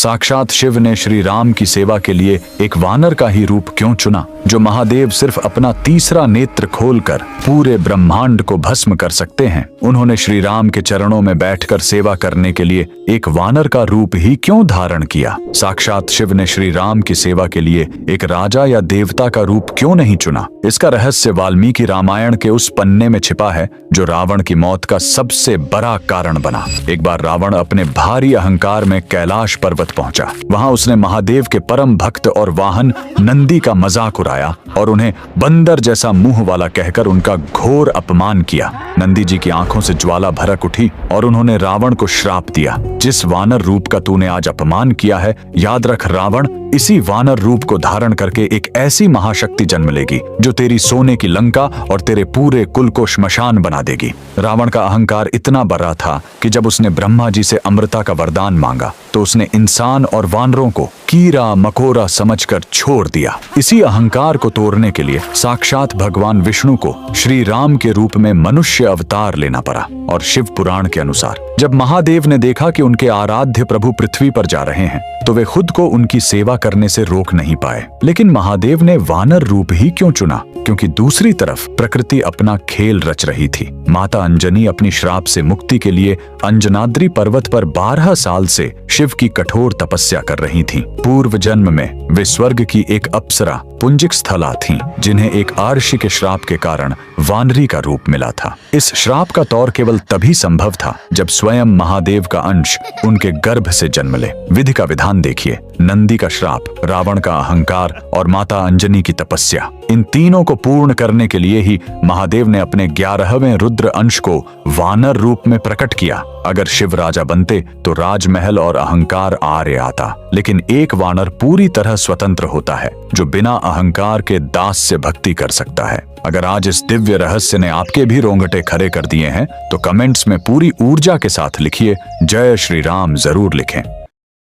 साक्षात शिव ने श्री राम की सेवा के लिए एक वानर का ही रूप क्यों चुना, जो महादेव सिर्फ अपना तीसरा नेत्र खोलकर पूरे ब्रह्मांड को भस्म कर सकते हैं। उन्होंने श्री राम के चरणों में बैठकर सेवा करने के लिए एक वानर का रूप ही क्यों धारण किया। साक्षात शिव ने श्री राम की सेवा के लिए एक राजा या देवता का रूप क्यों नहीं चुना। इसका रहस्य वाल्मीकि रामायण के उस पन्ने में छिपा है जो रावण की मौत का सबसे बड़ा कारण बना। एक बार रावण अपने भारी अहंकार में कैलाश पर्वत पहुंचा। वहां उसने महादेव के परम भक्त और वाहन नंदी का मजाक उड़ाया और उन्हें बंदर जैसा मुंह वाला कहकर उनका घोर अपमान किया। नंदी जी की आंखों से ज्वाला भड़क उठी और उन्होंने रावण को श्राप दिया, जिस वानर रूप का तूने आज अपमान किया है, याद रख रावण, इसी वानर रूप को धारण करके एक ऐसी महाशक्ति जन्म लेगी जो तेरी सोने की लंका और तेरे पूरे कुल को श्मशान बना देगी। रावण का अहंकार इतना बड़ा था कि जब उसने ब्रह्मा जी से अमृता का वरदान मांगा तो उसने इंसान और वानरों को कीड़ा मकोड़ा समझकर छोड़ दिया। इसी अहंकार को तोड़ने के लिए साक्षात भगवान विष्णु को श्री राम के रूप में मनुष्य अवतार लेना पड़ा। और शिव पुराण के अनुसार जब महादेव ने देखा कि उनके आराध्य प्रभु पृथ्वी पर जा रहे हैं तो वे खुद को उनकी सेवा करने से रोक नहीं पाए। लेकिन महादेव ने वानर रूप ही क्यों चुना? क्योंकि दूसरी तरफ प्रकृति अपना खेल रच रही थी। माता अंजनी अपनी श्राप से मुक्ति के लिए अंजनाद्री पर्वत पर 12 साल से शिव की कठोर तपस्या कर रही थीं। पूर्व जन्म में वे स्वर्ग की एक अप्सरा पुंजिक स्थला थीं, जिन्हें एक आर्षि के श्राप के कारण वानरी का रूप मिला था। इस श्राप का तौर केवल तभी संभव था जब स्वयं महादेव का अंश उनके गर्भ से जन्म ले। विधि का विधान देखिए, नंदी का श्राप, रावण का अहंकार और माता अंजनी की तपस्या। इन तीनों को पूर्ण करने के लिए ही महादेव ने अपने 11वें रुद्र अंश को वानर रूप में प्रकट किया। अगर शिव राजा बनते तो राजमहल और अहंकार आर्य आता, लेकिन एक वानर पूरी तरह स्वतंत्र होता है जो बिना अहंकार के दास से भक्ति कर सकता है। अगर आज इस दिव्य रहस्य ने आपके भी रोंगटे खड़े कर दिए हैं तो कमेंट्स में पूरी ऊर्जा के साथ लिखिए जय श्री राम जरूर लिखें।